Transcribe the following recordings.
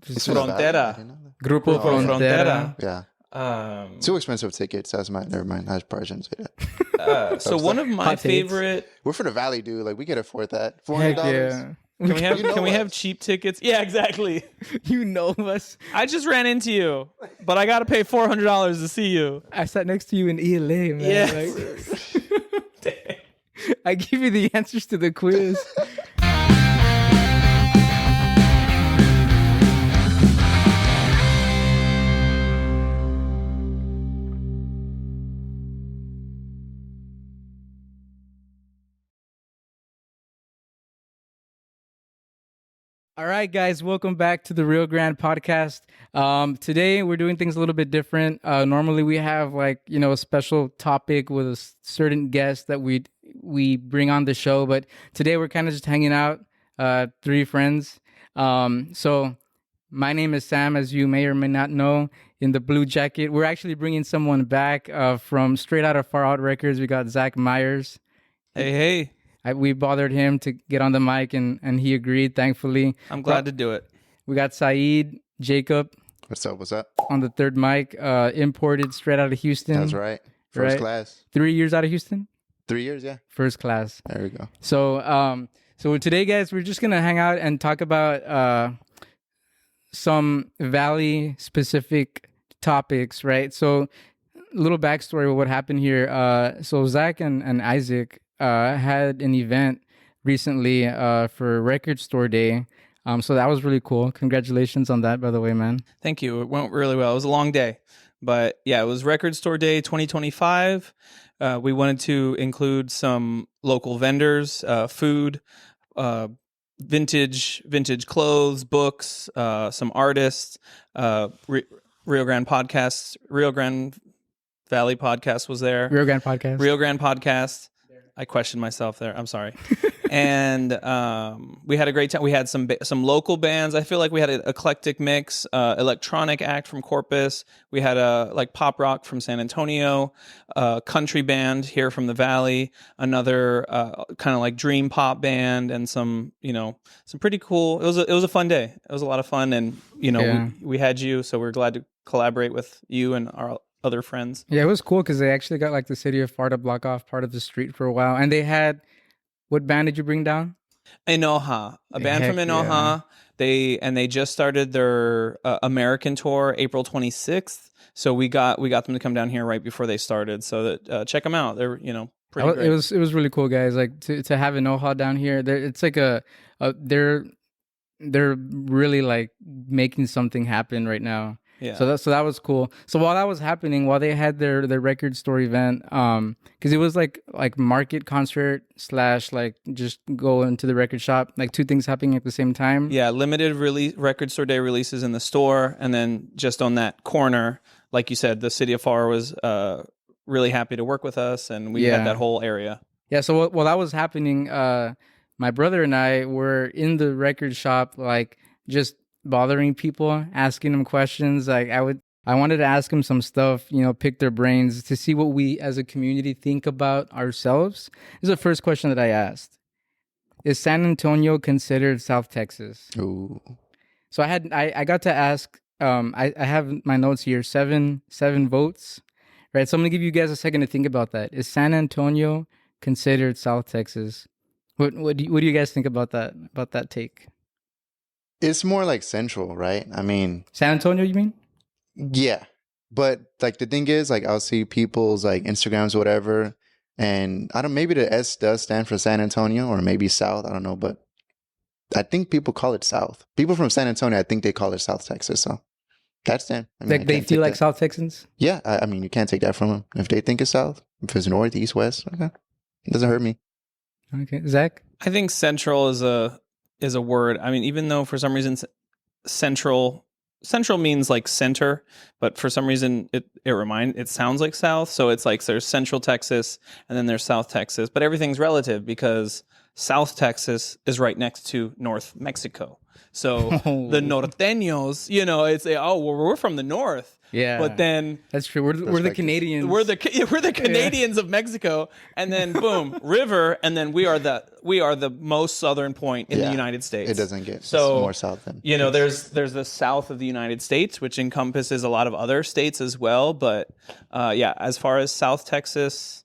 Frontera. Grupo Frontera. Yeah. Too expensive tickets. Never mind. I probably shouldn't say that. So one of my favorite. We're from the Valley, dude. Like we can afford that. Heck $400. yeah. Can we have cheap tickets? Yeah, exactly. You know us. I just ran into you, but I got to pay $400 to see you. I sat next to you in ELA, man. Yes. Like, I give you the answers to the quiz. All right, guys, welcome back to the Rio Grande podcast. Today we're doing things a little bit different. Normally we have a special topic with a certain guest that we bring on the show, but today we're kind of just hanging out, three friends. So my name is Sam, as you may or may not know, in the blue jacket. We're actually bringing someone back from straight out of Far Out Records. We got Zach Myers. Hey. We bothered him to get on the mic, and he agreed, thankfully. I'm glad to do it. We got Saeed, Jacob. What's up? On the third mic, imported straight out of Houston. That's right. First class. 3 years out of Houston? 3 years, yeah. First class. There we go. So today, guys, we're just going to hang out and talk about some Valley-specific topics, right? So a little backstory of what happened here. So Zach and Isaac had an event recently for Record Store Day. So that was really cool. Congratulations on that, by the way, man. Thank you. It went really well. It was a long day. But yeah, it was Record Store Day 2025. We wanted to include some local vendors, food, vintage clothes, books, some artists, Rio Grande Valley podcast was there. Rio Grande podcast. I questioned myself there. I'm sorry. And we had a great time. We had some local bands. I feel like we had an eclectic mix. Electronic act from Corpus. We had a pop rock from San Antonio. Country band here from the Valley. Another kind of like dream pop band, and some pretty cool. It was a fun day. It was a lot of fun, and we had you, so we're glad to collaborate with you and our other friends. Yeah, it was cool because they actually got the city of Far to block off part of the street for a while. And they had, what band did you bring down? Enoha, a band from Enoha. Yeah. They just started their American tour April 26th. So we got them to come down here right before they started. So that check them out. They're pretty great. It was really cool, guys. Like to have Enoha down here. It's like they're really making something happen right now. Yeah. So that was cool. So while that was happening, while they had their record store event, because it was like market concert / just go into the record shop, two things happening at the same time. Yeah, limited release Record Store Day releases in the store, and then just on that corner, like you said, the city of Far was really happy to work with us, and we had that whole area. Yeah. So while that was happening, my brother and I were in the record shop, just bothering people, asking them questions. I wanted to ask them some stuff, pick their brains to see what we as a community think about ourselves. This is the first question that I asked. Is San Antonio considered South Texas? Ooh. So I got to ask, I have my notes here, seven votes, right? So I'm gonna give you guys a second to think about that. Is San Antonio considered South Texas? What do you guys think about that take? It's more like central, right? I mean, San Antonio, you mean? Yeah. But the thing is, I'll see people's Instagrams or whatever, and maybe the S does stand for San Antonio or maybe South, I don't know, but I think people call it South. People from San Antonio, I think they call it South Texas, so that's them. They feel like South Texans? Yeah, I mean, you can't take that from them. If they think it's South, if it's North, East, West, okay. It doesn't hurt me. Okay. Zach? I think central is a word. I mean, even though for some reason central means center, but for some reason it sounds like South. So it's there's Central Texas and then there's South Texas, but everything's relative because South Texas is right next to North Mexico. So the norteños, you know, it's well, we're from the north. Yeah, but then that's true. We're the Canadians. We're the Canadians of Mexico, and then boom, river, and then we are the most southern point in the United States. It doesn't get more south than there's the south of the United States, which encompasses a lot of other states as well. But as far as South Texas,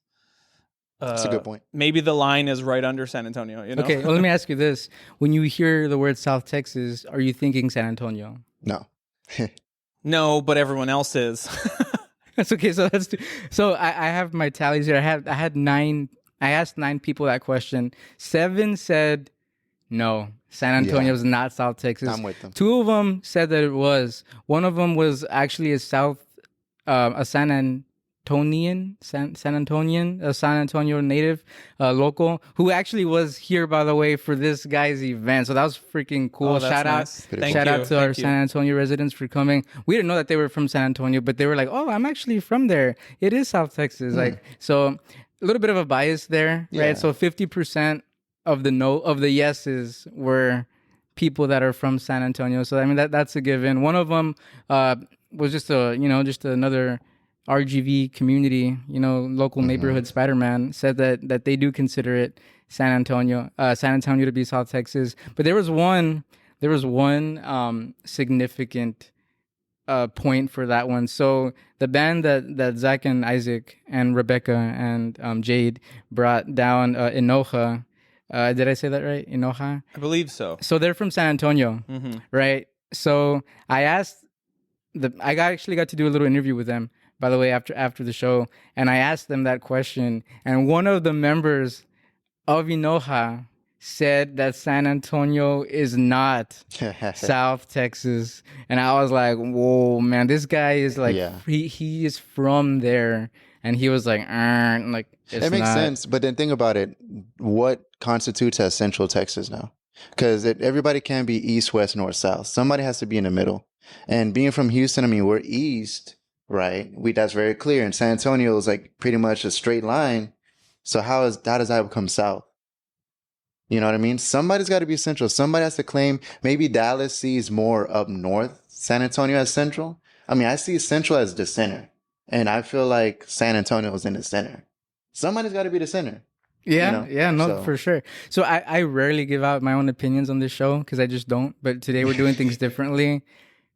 that's a good point. Maybe the line is right under San Antonio. You know? Okay, well, let me ask you this: when you hear the word South Texas, are you thinking San Antonio? No. No, but everyone else is. That's okay. So I have my tallies here. I had 9. I asked 9 people that question. 7 said no. San Antonio is not South Texas. I'm with them. 2 of them said that it was. One of them was actually a San Antonio native, local, who actually was here, by the way, for this guy's event. So that was freaking cool. Oh, that's nice. Shout out to our San Antonio residents for coming. We didn't know that they were from San Antonio, but they were like, "Oh, I'm actually from there. It is South Texas." Like, so a little bit of a bias there, right? So 50% of the yeses were people that are from San Antonio. So I mean that's a given. One of them was just another RGV community, local neighborhood Spider-Man, said that they do consider it San Antonio to be South Texas. But there was one significant point for that one. So the band that Zach and Isaac and Rebecca and Jade brought down, Enoja, did I say that right? Enoja? I believe so. So they're from San Antonio, right? So I actually got to do a little interview with them, by the way, after the show, and I asked them that question, and one of the members of Enoja said that San Antonio is not South Texas, and I was like, "Whoa, man, this guy is like, he is from there," and he was like, it makes sense, but then think about it: what constitutes as Central Texas now? Because everybody can be east, west, north, south. Somebody has to be in the middle, and being from Houston, I mean, we're east. Right, that's very clear. And San Antonio is like pretty much a straight line. So how does that become south? You know what I mean? Somebody's got to be central. Somebody has to claim. Maybe Dallas sees more up north, San Antonio as central. I mean, I see central as the center, and I feel like San Antonio is in the center. Somebody's got to be the center. For sure. So I rarely give out my own opinions on this show because I just don't. But today we're doing things differently.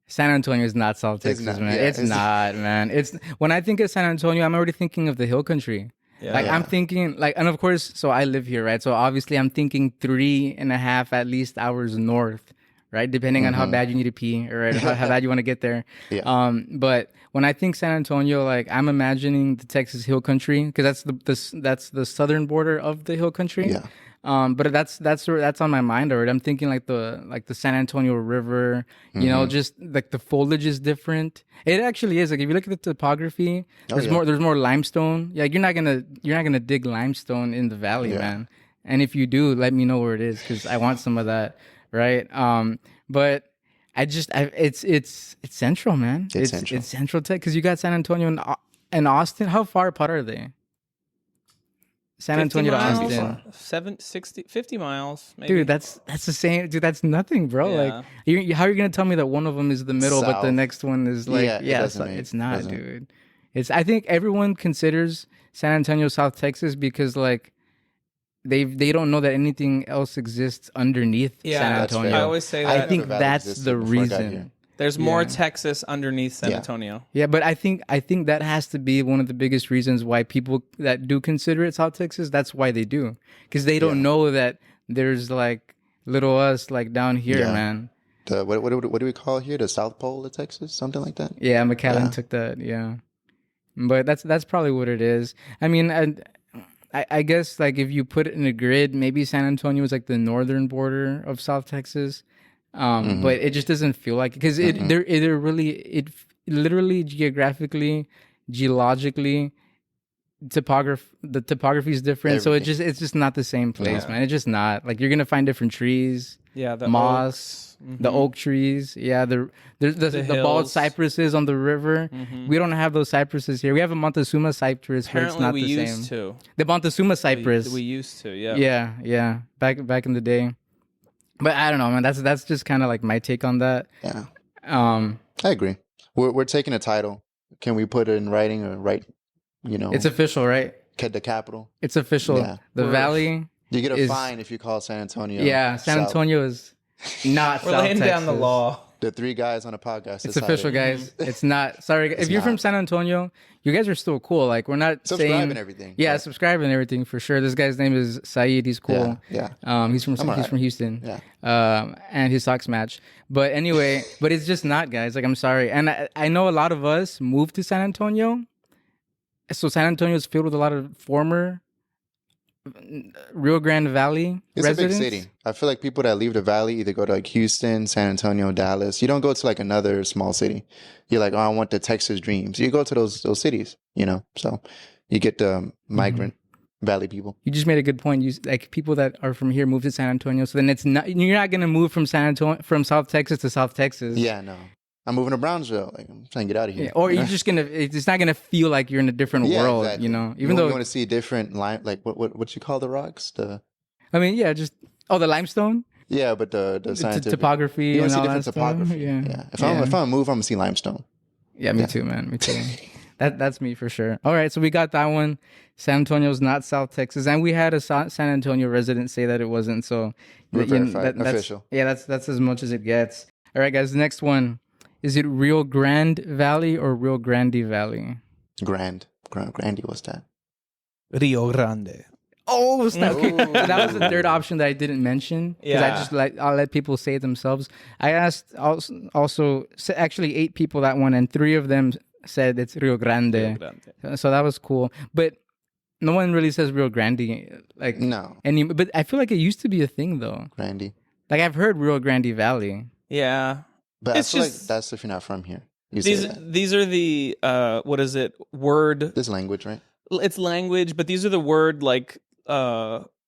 San Antonio is not South Texas, man. It's not, man. It's when I think of San Antonio, I'm already thinking of the hill country. I'm thinking and of course, so I live here, right? So obviously, I'm thinking 3.5 at least hours north, right? Depending on how bad you need to pee, or how bad you want to get there. Yeah. But when I think San Antonio, like I'm imagining the Texas hill country because that's the southern border of the hill country. Yeah. But that's on my mind already. I'm thinking like the San Antonio River, just like the foliage is different. It actually is. Like if you look at the topography, there's more limestone. Yeah, you're not gonna dig limestone in the valley, man. And if you do, let me know where it is because I want some of that, right? But it's central, man. It's central tech because you got San Antonio and Austin. How far apart are they? San Antonio to Austin. 50 miles, maybe. Dude, that's the same. Dude, that's nothing, bro. Yeah. Like, how are you going to tell me that one of them is the middle, South, but the next one is like, it's not, dude. I think everyone considers San Antonio South Texas because like they don't know that anything else exists underneath San Antonio. I always say that. I think that's the reason. There's more Texas underneath San Antonio. Yeah, but I think that has to be one of the biggest reasons why people that do consider it South Texas, that's why they do. Because they don't know that there's like little us like down here, man. What do we call it here? The South Pole of Texas? Something like that? Yeah, McAllen took that, But that's probably what it is. I mean, I guess like if you put it in a grid, maybe San Antonio is like the northern border of South Texas. But it just doesn't feel like it because it literally geographically, geologically, the topography is different. Everything. So it's just not the same place, man. It's just not like you're gonna find different trees. Yeah, the moss, the oak trees. Yeah, the bald cypresses on the river. We don't have those cypresses here. We have a Montezuma cypress, but it's not the same. Used to. The Montezuma cypress. We used to, yeah. Yeah. Back in the day. But I don't know, man. That's just kind of like my take on that. Yeah, Um, I agree. We're taking a title. Can we put it in writing or write? You know, it's official, right? the capital. It's official. Yeah. The Valley. You get a is- fine if you call San Antonio. Yeah, San South. Antonio is not We're South laying down the Texas. law. The three guys on a podcast. It's decided. official, guys. It's not. Sorry, if you're from not. San Antonio, you guys are still cool. Like we're not Subscribe saying and everything. Yeah, subscribe and everything for sure. This guy's name is Saeed. He's cool. Yeah. He's from alright. Houston. Yeah. And his socks match. But anyway, but it's just not, guys. Like I'm sorry, and I know a lot of us moved to San Antonio, so San Antonio is filled with a lot of former Rio Grande Valley It's residents. a big city. I feel like people that leave the valley either go to like Houston, San Antonio, Dallas. You don't go to like another small city. You're like, oh, I want the Texas dreams. You go to those cities, you know. So you get the migrant valley people. You just made a good point. You like people that are from here move to San Antonio, so then it's not you're not gonna move from from South Texas to South Texas. Yeah, no. I'm moving to Brownsville. Like I'm trying to get out of here. Yeah, or you're just gonna it's not gonna feel like you're in a different Yeah, world, exactly. you know. You Even though want to see different like what you call the rocks? I mean, yeah, just the limestone, But the scientific topography, You want and to see all different that stuff. topography. Yeah. If I'm gonna move, I'm gonna see limestone. Yeah, me too, man. Me too. That's me for sure. All right, so we got that one. San Antonio's not South Texas, and we had a San Antonio resident say that it wasn't. So We're verified, that's official. Yeah, that's as much as it gets. All right, guys. The next one is it Rio Grande Valley or Rio Grande Valley? Grandy, what's that? Rio Grande. Oh, snap. Okay. Ooh. That was the third option that I didn't mention because Yeah. I'll let people say it themselves. I asked also actually 8 people that one, and 3 of them said it's Rio Grande. Rio Grande. So that was cool, but no one really says Rio Grande like No, but I feel like it used to be a thing though. Grandy. Like I've heard Rio Grande Valley. Yeah. But It's I feel just- like that's if you're not from here. You say that. These are the what is it? Word. This language, right? It's language, but these are the word like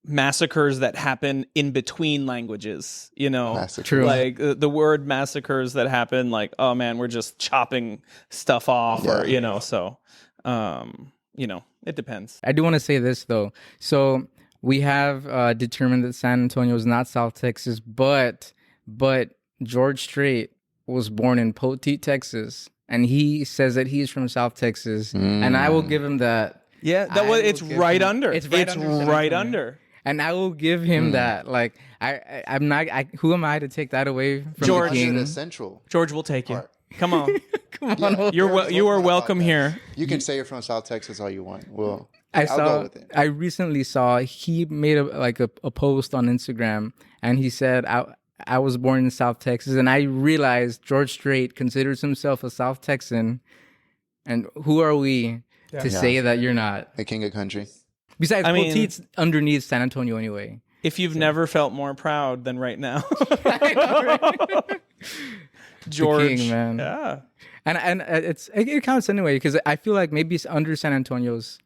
massacres that happen in between languages, you know. Massacre. True. Like the word massacres that happen like, oh man, we're just chopping stuff off or Yeah. you know, so you know, it depends. I do want to say this though. So we have determined that San Antonio is not South Texas, but George Strait was born in Poteet, Texas, and he says that he's from South Texas, and I will give him that. Yeah, I will it's give right him- under. it's right under San right Antonio. under. And I will give him that. Like I'm not. Who am I to take that away from George. the king? The central. George will take you. Part. Come on. Come on, Yeah. You are on the welcome podcast. here. You can say you're from South Texas all you want. Well, I I'll go with it. I recently saw he made a post on Instagram, and he said I was born in South Texas, and I realized George Strait considers himself a South Texan, and who are we to say that you're not? The king of country. Besides, I mean- Poteet's underneath San Antonio anyway. If you've never felt more proud than right now. George, king, man. Yeah. And it counts anyway because I feel like maybe it's under San Antonio's.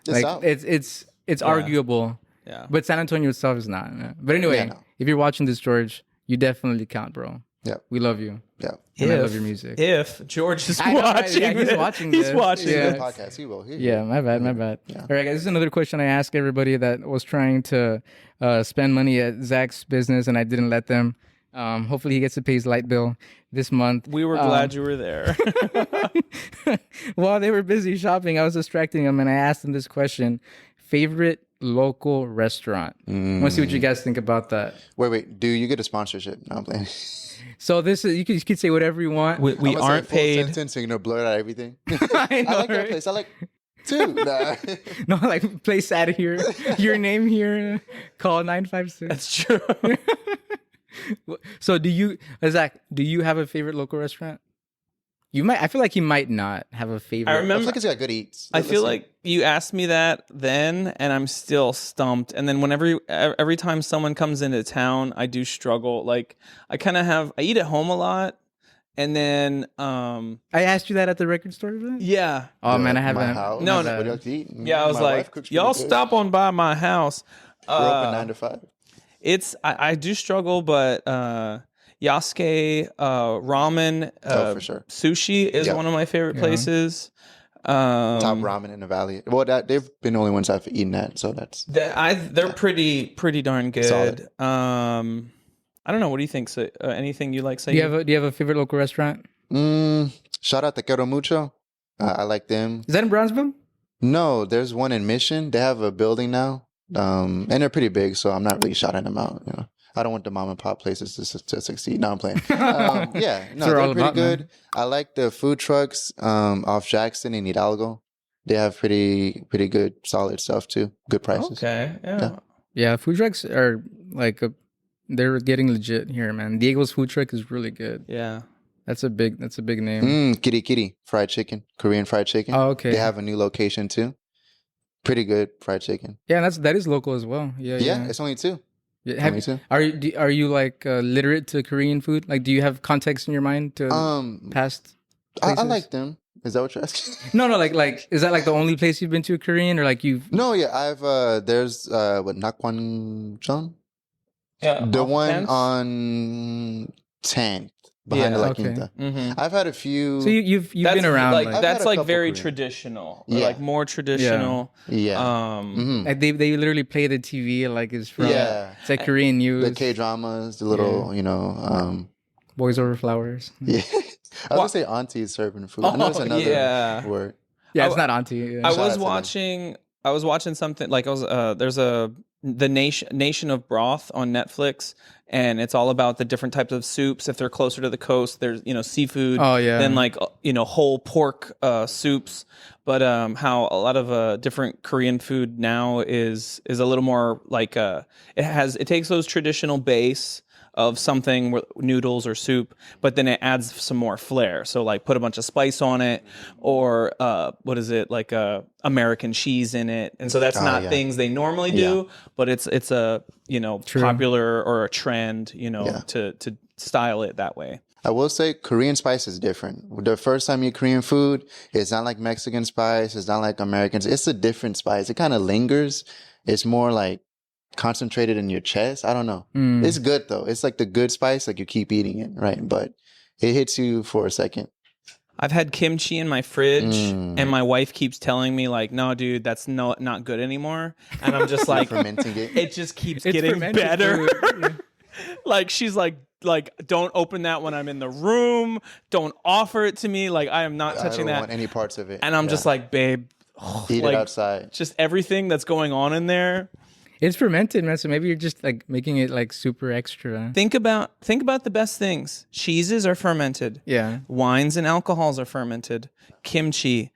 The Like South. it's arguable, Yeah. but San Antonio itself is not. But anyway, Yeah, no. if you're watching this, George, you definitely count, bro. Yeah. We love you. Yeah. And I love your music. If George is I know, right? watching, Yeah, he's this. watching He's this. watching Yeah. this. Podcast. He will. Yeah, my bad. All right, guys. This is another question I asked everybody that was trying to spend money at Zach's business, and I didn't let them. Hopefully, he gets to pay his light bill this month. We were glad you were there. While they were busy shopping, I was distracting them, and I asked them this question: favorite local restaurant. I want to see what you guys think about that. Wait. Do you get a sponsorship? No, I'm playing. So this is you could say whatever you want. we I'm gonna say aren't a full paid. sentence, so you're gonna blur out everything. I know, I like that right? place. I like two. Nah. No, like place out of here, your name here, call 956. That's true. So Zach, do you have a favorite local restaurant? You might. I feel like you might not have a favorite. I I feel remember. like it's got good eats. I feel like you asked me that then, and I'm still stumped. And then every time someone comes into town, I do struggle. Like I eat at home a lot, and then I asked you that at the record store today? yeah, Oh man, I my haven't. house. No, What no. do you like to eat? yeah. I was My wife like, cooks pretty y'all good. stop on by my house. We're open 9 to 5. It's I do struggle, but Yasuke ramen For sure. sushi is Yeah. one of my favorite Yeah. places. Top ramen in the valley. Well, they've been the only ones I've eaten at, so that's They're pretty darn good. Solid. I don't know. What do you think? So, anything you like? Do you have a favorite local restaurant? Shout out to Quiero Mucho. I like them. Is that in Brownsville? No, there's one in Mission. They have a building now, and they're pretty big. So I'm not really shouting them out. You know, I don't want the mom and pop places to succeed. No, I'm playing. Yeah, no, they're pretty about, good. Man. I like the food trucks off Jackson and Hidalgo. They have pretty good, solid stuff too. Good prices. Okay, yeah. Food trucks are like they're getting legit here, man. Diego's food truck is really good. Yeah. That's a big name. Kitty fried chicken, Korean fried chicken. Oh, okay. They have a new location too. Pretty good fried chicken. Yeah, that is local as well. Yeah. It's only two. Yeah, are you like literate to Korean food? Like, do you have context in your mind to past places? I like them. Is that what you're asking? No, like is that like the only place you've been to Korean, or like you've? No, yeah, I've there's Nakwanjeon. Yeah, the one on 10th behind the La Quinta. Mm-hmm. I've had a few. So you've been around. Like that's like very Korean. Traditional, or like more traditional. Yeah. Like they literally play the TV like it's from. Yeah. It's like Korean news. The K dramas, the little Boys Over Flowers. Yeah. I was gonna say aunties serving food. I know it's another word. Yeah, it's not auntie. Yeah. I was watching something like there's the Nation of Broth on Netflix, and it's all about the different types of soups. If they're closer to the coast, there's seafood. Oh yeah. Then like whole pork soups. But how a lot of different Korean food now is a little more like it takes those traditional base of something, noodles or soup, but then it adds some more flair. So like put a bunch of spice on it, or what is it, like American cheese in it, and so that's not things they normally do, but it's a popular or a trend to style it that way. I will say Korean spice is different. The first time you eat Korean food, it's not like Mexican spice, it's not like American. It's a different spice. It kind of lingers. It's more like concentrated in your chest. I don't know. It's good though. It's like the good spice, like you keep eating it, right? But it hits you for a second. I've had kimchi in my fridge, and my wife keeps telling me like, "No, dude, that's not good anymore." And I'm just like, fermenting it. It just keeps getting better. Like she's like, don't open that when I'm in the room. Don't offer it to me. Like I am not touching that. I don't want any parts of it. And I'm just like, babe, eat it outside. Just everything that's going on in there. It's fermented, man. So maybe you're just like making it like super extra. Think about the best things. Cheeses are fermented. Yeah. Wines and alcohols are fermented. Kimchi.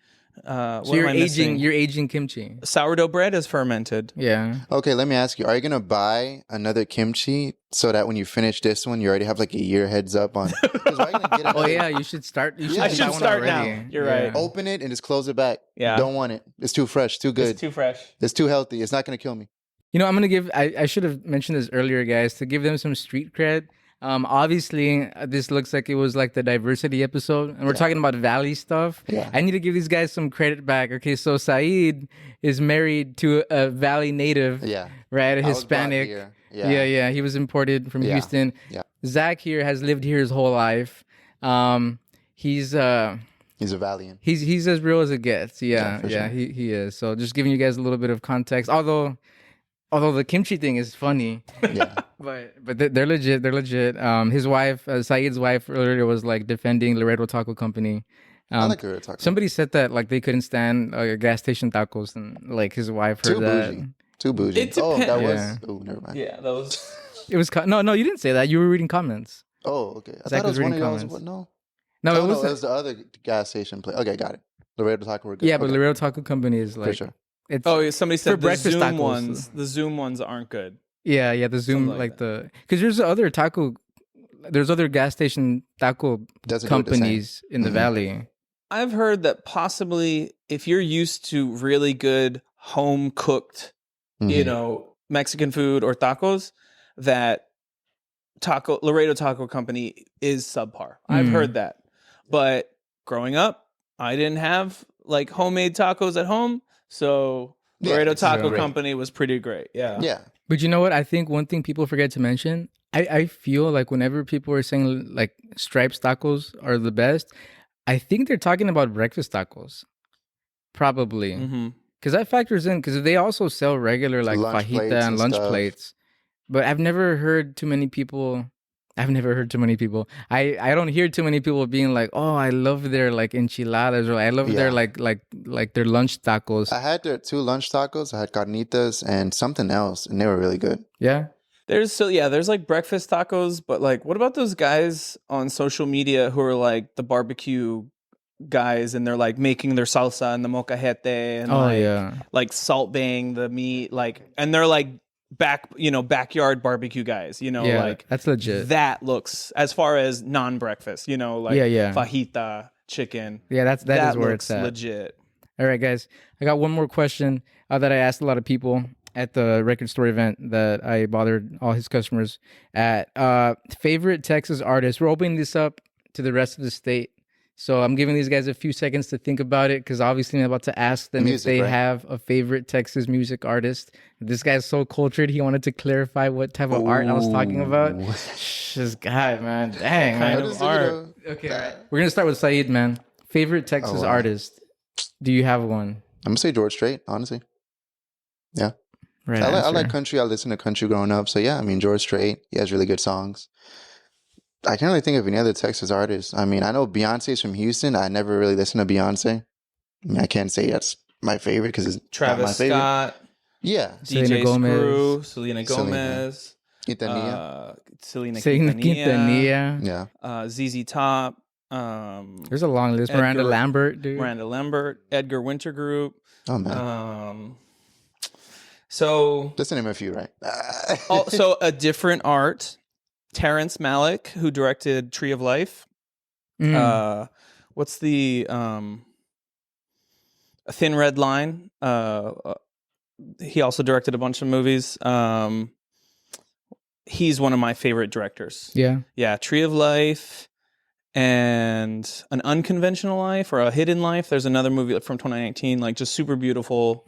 So you're aging kimchi. Sourdough bread is fermented. Yeah. Okay, let me ask you: are you gonna buy another kimchi so that when you finish this one, you already have like a year heads up on? Oh yeah, you should start. I should start now. You're right. Open it and just close it back. Yeah. Don't want it. It's too fresh. Too good. It's too fresh. It's too healthy. It's not gonna kill me. I'm gonna give. I should have mentioned this earlier, guys, to give them some street cred. Obviously, this looks like it was like the diversity episode, and we're talking about Valley stuff. Yeah. I need to give these guys some credit back. Okay, so Saeed is married to a Valley native. Yeah. Right, a Hispanic. Yeah. He was imported from Houston. Yeah. Zach here has lived here his whole life. He's a Valiant. He's as real as it gets. Yeah, sure. he is. So just giving you guys a little bit of context. Although the kimchi thing is funny. Yeah. But they're legit. They're legit. His wife, Saeed's wife, earlier was like defending Laredo Taco Company. I like Laredo Taco. Somebody said that like they couldn't stand gas station tacos, and like his wife heard that. Too bougie. It depends. That was. Oh, never mind. Yeah, that was. It was no. You didn't say that. You were reading comments. Oh, okay. I Zach thought it was one of comments. those. No, it was the other gas station place. Okay, got it. Laredo Taco were good. Yeah, but Laredo Taco Company is like. For sure. Somebody said the breakfast Zoom tacos. ones. The Zoom ones aren't good. Yeah, the Zoom because there's other gas station taco companies in the Valley. I've heard that possibly if you're used to really good home cooked, Mexican food or tacos, that Laredo Taco Company is subpar. I've heard that, but growing up, I didn't have like homemade tacos at home, so Laredo Taco Company was pretty great. Yeah. Yeah. But you know what? I think one thing people forget to mention, I feel like whenever people are saying like Stripes tacos are the best, I think they're talking about breakfast tacos. Probably. Because that factors in, because they also sell regular like Lunch fajita and lunch stuff. plates. But I've never heard too many people I've never heard too many people. I don't hear too many people being like, "Oh, I love their like enchiladas," or "I love their Yeah. like their lunch tacos." I had their 2 lunch tacos. I had carnitas and something else, and they were really good. Yeah. There's like breakfast tacos, but like, what about those guys on social media who are like the barbecue guys and they're like making their salsa and the molcajete and Oh yeah. like salt baying the meat, like, and they're like backyard barbecue guys, Yeah, like that's legit. that looks, as far as non-breakfast, like Yeah. fajita chicken. Yeah, that is where looks it's at. legit. All right, guys. I got one more question that I asked a lot of people at the record store event that I bothered all his customers at. Favorite Texas artist. We're opening this up to the rest of the state. So I'm giving these guys a few seconds to think about it, because obviously I'm about to ask them if they have a favorite Texas music artist. This guy's so cultured. He wanted to clarify what type of art I was talking about. This guy, man. Dang, man. Kind of art. Okay, right. We're going to start with Saeed, man. Favorite Texas artist. Do you have one? I'm gonna say George Strait, honestly. Yeah. Right. I like country. I listened to country growing up. So yeah, I mean, George Strait, he has really good songs. I can't really think of any other Texas artists. I mean, I know Beyonce's from Houston. I never really listened to Beyonce. I mean, I can't say that's my favorite because it's Travis not my favorite. Scott, Yeah. DJ Gomez. Screw, Selena Gomez, Quintanilla. Selena Quintanilla. Yeah. ZZ Top. There's a long list. Miranda Edgar- Lambert, dude. Miranda Lambert, Edgar Winter Group. Oh man. So Just to name a few, right? also a different art. Terrence Malick, who directed Tree of Life. What's the A Thin Red Line? He also directed a bunch of movies. He's one of my favorite directors. Yeah. Tree of Life and An Unconventional Life or A Hidden Life. There's another movie from 2019, like just super beautiful.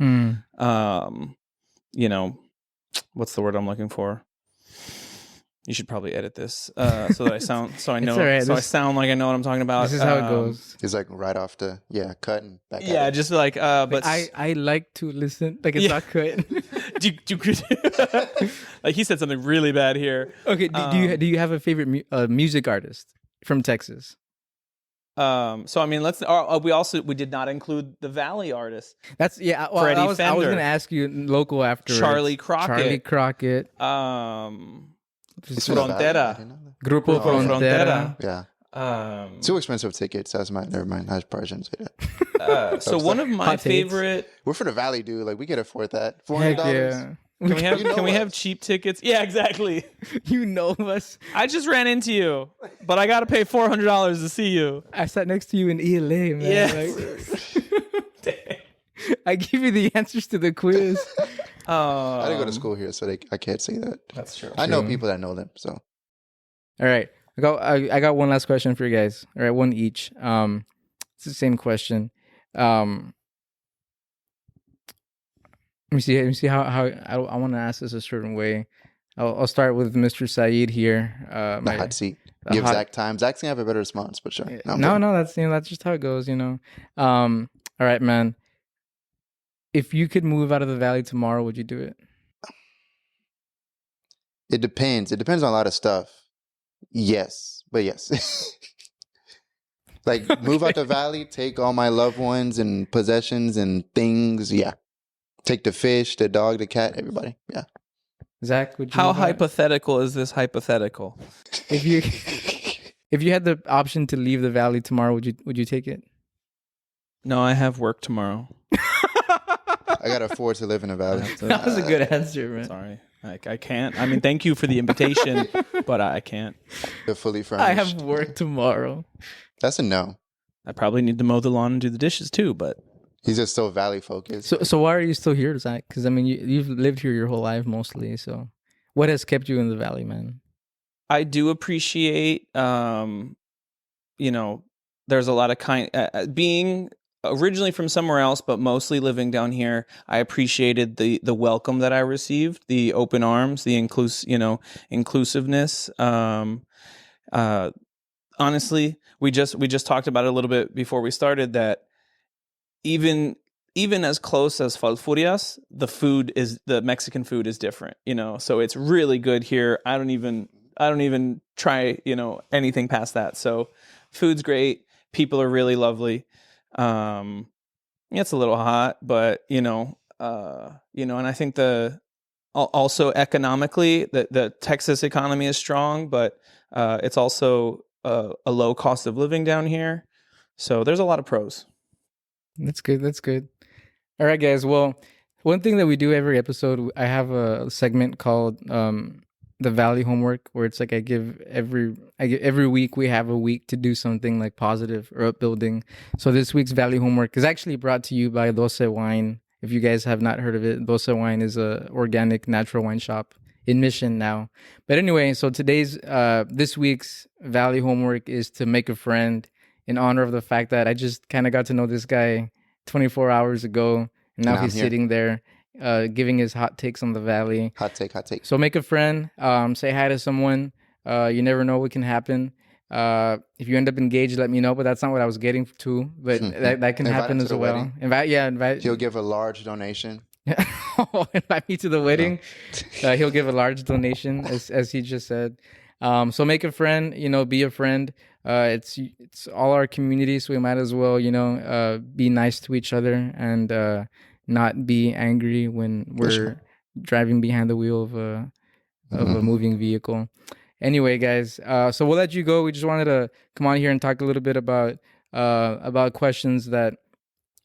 What's the word I'm looking for? You should probably edit this so that I sound I sound like I know what I'm talking about. This is how it goes. It's like right off the cut and back. Yeah, just like but I like to listen. Like it's not cut. like he said something really bad here. Okay, do you have a favorite music artist from Texas? So I mean, we did not include the Valley artists. That's well, Freddie I was Fender. going to ask you local afterwards. Charlie Crockett. Frontera. Grupo Frontera. Yeah. Too expensive tickets. That's never mind. I probably shouldn't say that. So one of my favorite. We're from the Valley, dude. Like we can afford that. Heck $400. yeah. Can we have cheap tickets? Yeah, exactly. You know us. I just ran into you, but I got to pay $400 to see you. I sat next to you in ELA, man. Yes. I give you the answers to the quiz. I didn't go to school here, so I can't say that. That's true. I know people that know them. So, all right, I got one last question for you guys. All right, one each. It's the same question. Let me see how I want to ask this a certain way. I'll start with Mr. Saeed here. the hot seat. Give Zach time. Zach's gonna have a better response, but sure. No, that's just how it goes. All right, man. If you could move out of the Valley tomorrow, would you do it? It depends. It depends on a lot of stuff. Yes, but yes. Like move out the Valley, take all my loved ones and possessions and things. Yeah. Take the fish, the dog, the cat, everybody. Yeah. Zach, would you? How hypothetical is this hypothetical? If you had the option to leave the Valley tomorrow, would you take it? No, I have work tomorrow. I got to afford to live in a Valley. That was a good answer, man. Sorry. I can't. I mean, thank you for the invitation, but I can't. They're fully furnished. I have work tomorrow. That's a no. I probably need to mow the lawn and do the dishes too, but He's just so Valley focused. So why are you still here, Zach? Because I mean, you've lived here your whole life mostly. So what has kept you in the Valley, man? I do appreciate, there's a lot of being originally from somewhere else, but mostly living down here. I appreciated the welcome that I received, the open arms, the inclusiveness. Honestly, we just talked about it a little bit before we started that even as close as Falfurrias, the Mexican food is different, so it's really good here. I I don't even try, anything past that. So food's great. People are really lovely. It's a little hot, but and I think also economically, the Texas economy is strong, but it's also a low cost of living down here. So there's a lot of pros. That's good. That's good. All right, guys. Well, one thing that we do every episode, I have a segment called the Valley Homework, where it's like I give every week we have a week to do something like positive or upbuilding. So this week's Valley Homework is actually brought to you by Doce Wine. If you guys have not heard of it, Doce Wine is a organic natural wine shop in Mission now. But anyway, so this week's Valley Homework is to make a friend, in honor of the fact that I just kind of got to know this guy 24 hours ago, and now he's sitting there giving his hot takes on the Valley. Hot take. So make a friend, say hi to someone. You never know what can happen. If you end up engaged, let me know, but that's not what I was getting to, but that can happen as well. Invite. He'll give a large donation. Invite me to the wedding. No. He'll give a large donation, as he just said. So make a friend, be a friend. It's all our community, so we might as well, be nice to each other and not be angry when we're driving behind the wheel of a moving vehicle. Anyway, guys, so we'll let you go. We just wanted to come on here and talk a little bit about questions that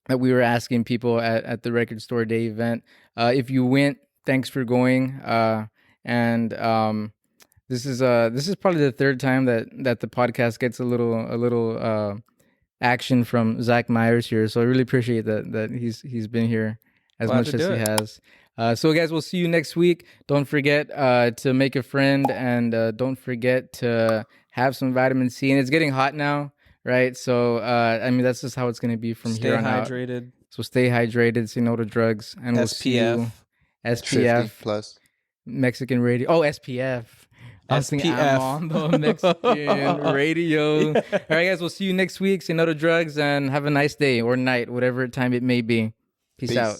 we were asking people at the Record Store Day event. If you went, thanks for going. This is probably the third time that the podcast gets a little action from Zach Myers here. So I really appreciate that he's been here as much as he has. So guys, we'll see you next week. Don't forget to make a friend, and don't forget to have some vitamin C. And it's getting hot now, right? So that's just how it's going to be from here on out. Stay hydrated. So stay hydrated. Say no to drugs, and we'll see you. SPF plus Mexican radio. Oh, SPF. SPF. I'm on the Mexican radio. All right, guys, we'll see you next week. Say no to drugs and have a nice day or night, whatever time it may be. Peace out.